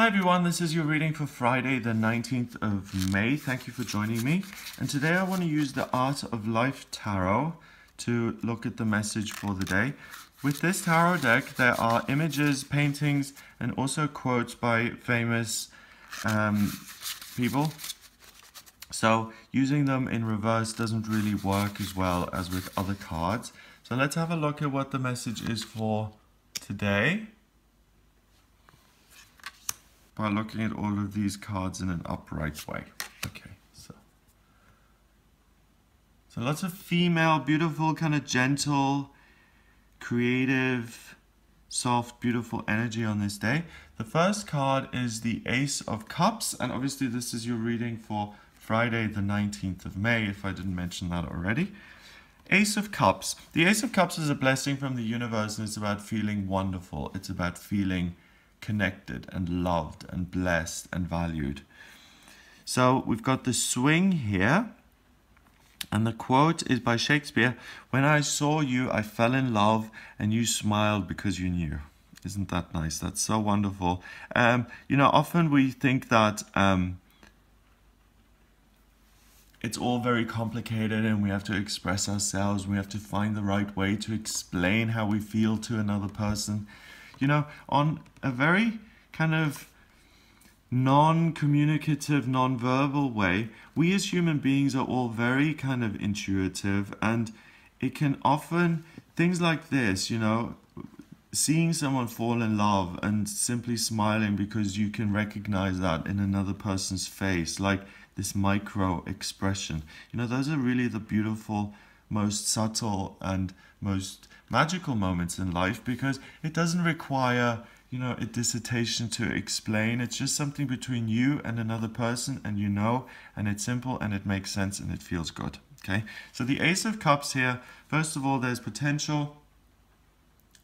everyone, this is your reading for Friday the 19th of May. Thank you for joining me. And today I want to use the Art of Life Tarot to look at the message for the day. With this tarot deck, there are images, paintings, and also quotes by famous people. So using them in reverse doesn't really work as well as with other cards. So let's have a look at what the message is for today by looking at all of these cards in an upright way. Okay, so lots of female, beautiful, kind of gentle, creative, soft, beautiful energy on this day. The first card is the Ace of Cups, and obviously this is your reading for Friday the 19th of May, if I didn't mention that already. Ace of Cups. The Ace of Cups is a blessing from the universe, and it's about feeling wonderful. It's about feeling connected and loved and blessed and valued. So we've got the swing here, and the quote is by Shakespeare: "When I saw you, I fell in love, and you smiled because you knew." Isn't that nice? That's so wonderful. You know, often we think that it's all very complicated and we have to express ourselves. We have to find the right way to explain how we feel to another person. You know, on a very kind of non-communicative, non-verbal way, we as human beings are all very kind of intuitive, and it can often, things like this, you know, seeing someone fall in love and simply smiling because you can recognize that in another person's face, like this micro expression. You know, those are really the beautiful, most subtle and most magical moments in life, because it doesn't require, you know, a dissertation to explain. It's just something between you and another person, and you know, and it's simple and it makes sense and it feels good. Okay, so the Ace of Cups here, first of all, there's potential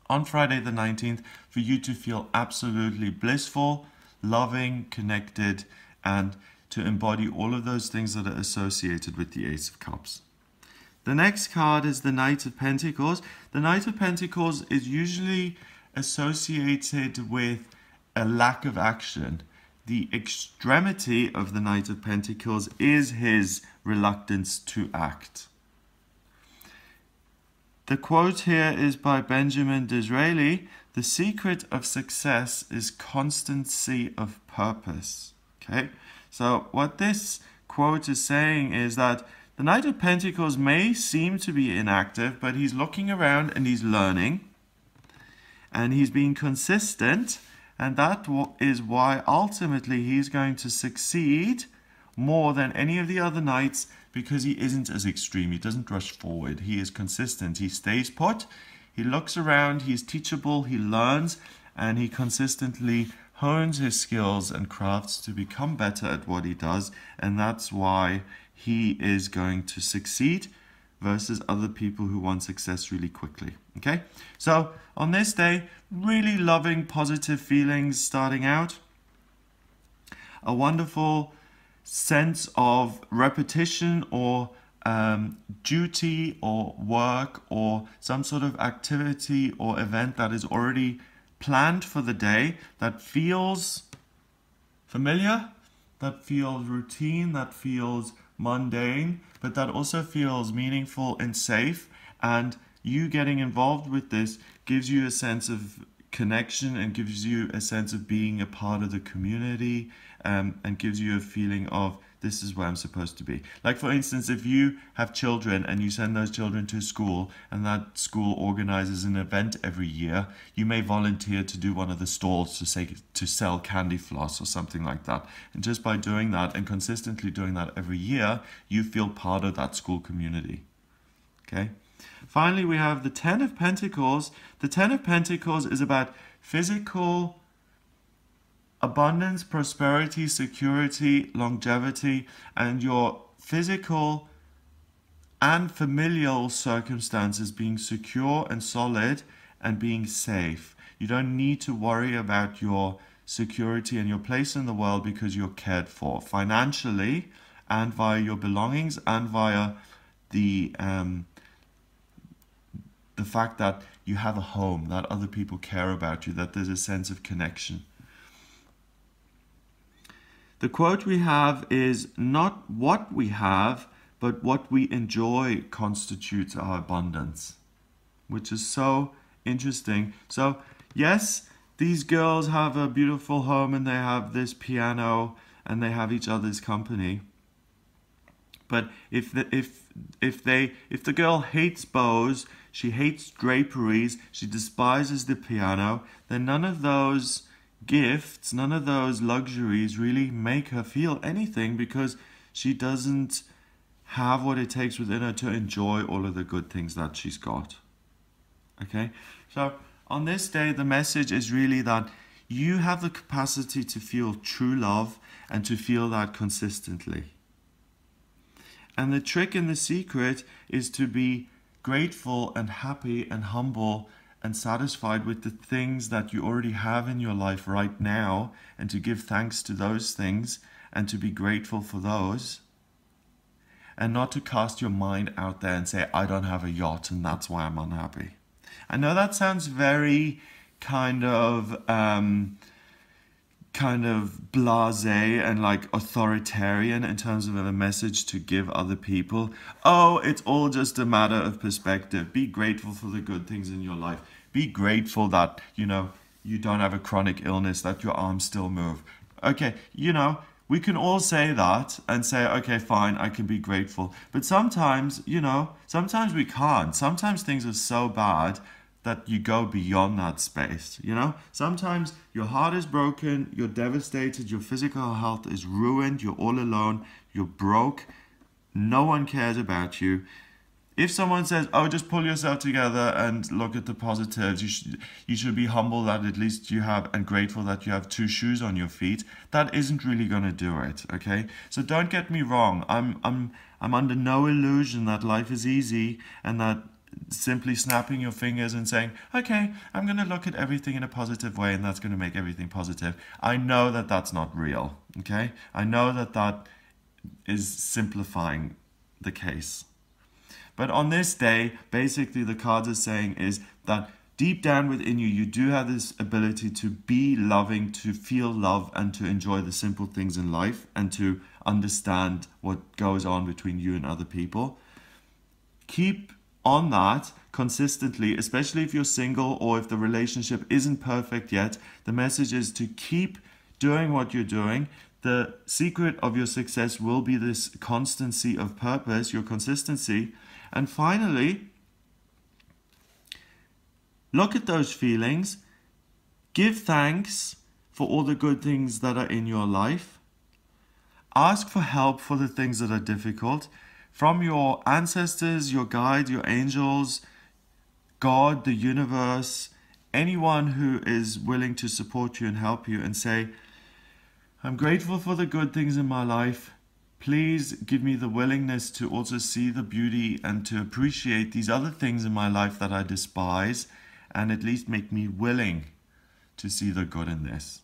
on Friday the 19th for you to feel absolutely blissful, loving, connected, and to embody all of those things that are associated with the Ace of Cups. The next card is the Knight of Pentacles. The Knight of Pentacles is usually associated with a lack of action. The extremity of the Knight of Pentacles is his reluctance to act. The quote here is by Benjamin Disraeli: "The secret of success is constancy of purpose." Okay, so what this quote is saying is that the Knight of Pentacles may seem to be inactive, but he's looking around and he's learning and he's being consistent, and that is why ultimately he's going to succeed more than any of the other knights, because he isn't as extreme. He doesn't rush forward. He is consistent. He stays put. He looks around. He's teachable. He learns, and he consistently hones his skills and crafts to become better at what he does, and that's why he is going to succeed versus other people who want success really quickly. Okay, so on this day, really loving, positive feelings starting out. A wonderful sense of repetition or duty or work or some sort of activity or event that is already planned for the day, that feels familiar, that feels routine, that feels mundane, but that also feels meaningful and safe. And you getting involved with this gives you a sense of connection and gives you a sense of being a part of the community, and gives you a feeling of, this is where I'm supposed to be. Like, for instance, if you have children and you send those children to school and that school organizes an event every year, you may volunteer to do one of the stalls to sell candy floss or something like that. And just by doing that and consistently doing that every year, you feel part of that school community. Okay. Finally, we have the Ten of Pentacles. The Ten of Pentacles is about physical abundance, prosperity, security, longevity, and your physical and familial circumstances being secure and solid and being safe. You don't need to worry about your security and your place in the world, because you're cared for financially and via your belongings and via the fact that you have a home, that other people care about you, that there's a sense of connection. The quote we have is, not what we have, but what we enjoy constitutes our abundance, which is so interesting. So yes, these girls have a beautiful home and they have this piano and they have each other's company. But if the girl hates bows, she hates draperies, she despises the piano, then none of those gifts, none of those luxuries really make her feel anything, because she doesn't have what it takes within her to enjoy all of the good things that she's got. Okay, so on this day, the message is really that you have the capacity to feel true love and to feel that consistently. And the trick and the secret is to be grateful and happy and humble and satisfied with the things that you already have in your life right now, and to give thanks to those things and to be grateful for those, and not to cast your mind out there and say, I don't have a yacht and that's why I'm unhappy. I know that sounds very kind of blasé and like authoritarian in terms of a message to give other people. Oh, it's all just a matter of perspective. Be grateful for the good things in your life. Be grateful that, you don't have a chronic illness, that your arms still move. Okay, we can all say that and say, okay, fine, I can be grateful. But sometimes, sometimes we can't. Sometimes things are so bad that you go beyond that space, Sometimes your heart is broken, you're devastated, your physical health is ruined, you're all alone, you're broke, no one cares about you. If someone says, oh, just pull yourself together and look at the positives, you should be humble that at least you have, and grateful that you have 2 shoes on your feet, that isn't really going to do it, okay? So don't get me wrong, I'm under no illusion that life is easy and that simply snapping your fingers and saying, okay, I'm going to look at everything in a positive way and that's going to make everything positive. I know that that's not real, okay? I know that that is simplifying the case. But on this day, basically the cards are saying is that deep down within you, you do have this ability to be loving, to feel love, and to enjoy the simple things in life, and to understand what goes on between you and other people. Keep on that consistently, especially if you're single or if the relationship isn't perfect yet. The message is to keep doing what you're doing. The secret of your success will be this constancy of purpose, your consistency. And finally, look at those feelings, give thanks for all the good things that are in your life, ask for help for the things that are difficult, from your ancestors, your guides, your angels, God, the universe, anyone who is willing to support you and help you, and say, I'm grateful for the good things in my life. Please give me the willingness to also see the beauty and to appreciate these other things in my life that I despise, and at least make me willing to see the good in this.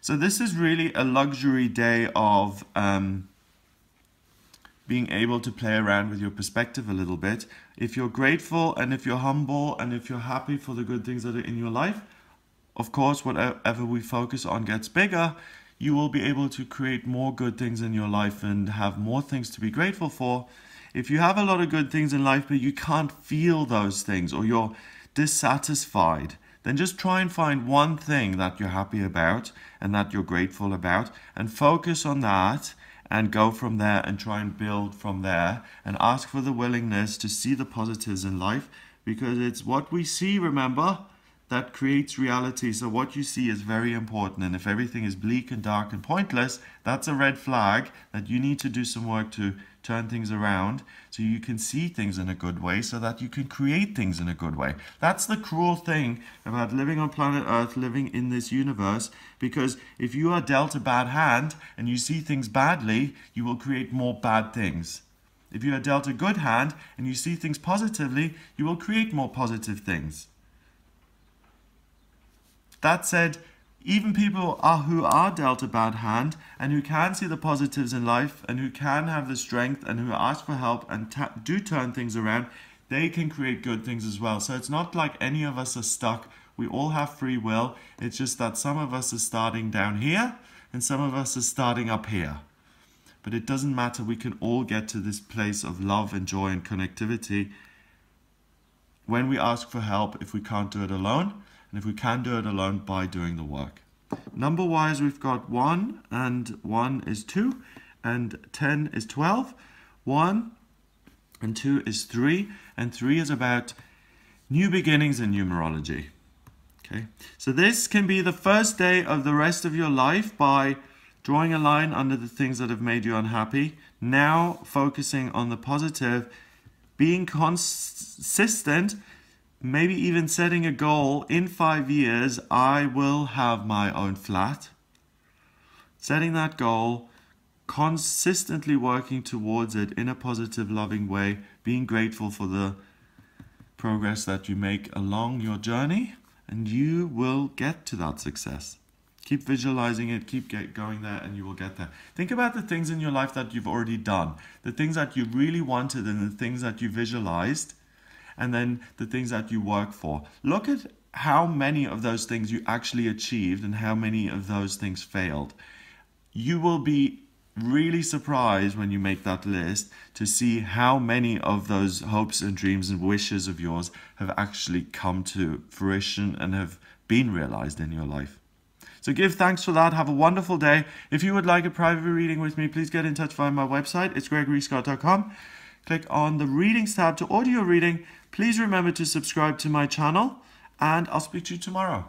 So this is really a luxury day of being able to play around with your perspective a little bit. If you're grateful and if you're humble and if you're happy for the good things that are in your life, of course, whatever we focus on gets bigger. You will be able to create more good things in your life and have more things to be grateful for. If you have a lot of good things in life, but you can't feel those things, or you're dissatisfied, then just try and find one thing that you're happy about and that you're grateful about, and focus on that and go from there and try and build from there, and ask for the willingness to see the positives in life, because it's what we see, remember, that creates reality. So what you see is very important, and if everything is bleak and dark and pointless, that's a red flag that you need to do some work to turn things around so you can see things in a good way, so that you can create things in a good way. That's the cruel thing about living on planet Earth, living in this universe, because if you are dealt a bad hand and you see things badly, you will create more bad things. If you are dealt a good hand and you see things positively, you will create more positive things. That said, even people who are dealt a bad hand and who can see the positives in life and who can have the strength and who ask for help and do turn things around, they can create good things as well. So it's not like any of us are stuck. We all have free will. It's just that some of us are starting down here and some of us are starting up here. But it doesn't matter. We can all get to this place of love and joy and connectivity when we ask for help if we can't do it alone, and if we can do it alone, by doing the work. Number wise, we've got 1, and 1 is 2, and 10 is 12. 1 and 2 is 3, and 3 is about new beginnings in numerology. Okay, so this can be the first day of the rest of your life by drawing a line under the things that have made you unhappy, now focusing on the positive, being consistent, maybe even setting a goal. In 5 years, I will have my own flat. Setting that goal, consistently working towards it in a positive, loving way, being grateful for the progress that you make along your journey, and you will get to that success. Keep visualizing it, keep going there, and you will get there. Think about the things in your life that you've already done, the things that you really wanted and the things that you visualized, and then the things that you work for. Look at how many of those things you actually achieved and how many of those things failed. You will be really surprised when you make that list to see how many of those hopes and dreams and wishes of yours have actually come to fruition and have been realized in your life. So give thanks for that. Have a wonderful day. If you would like a private reading with me, please get in touch via my website. It's gregoryscott.com. Click on the readings tab to audio reading. Please remember to subscribe to my channel, and I'll speak to you tomorrow.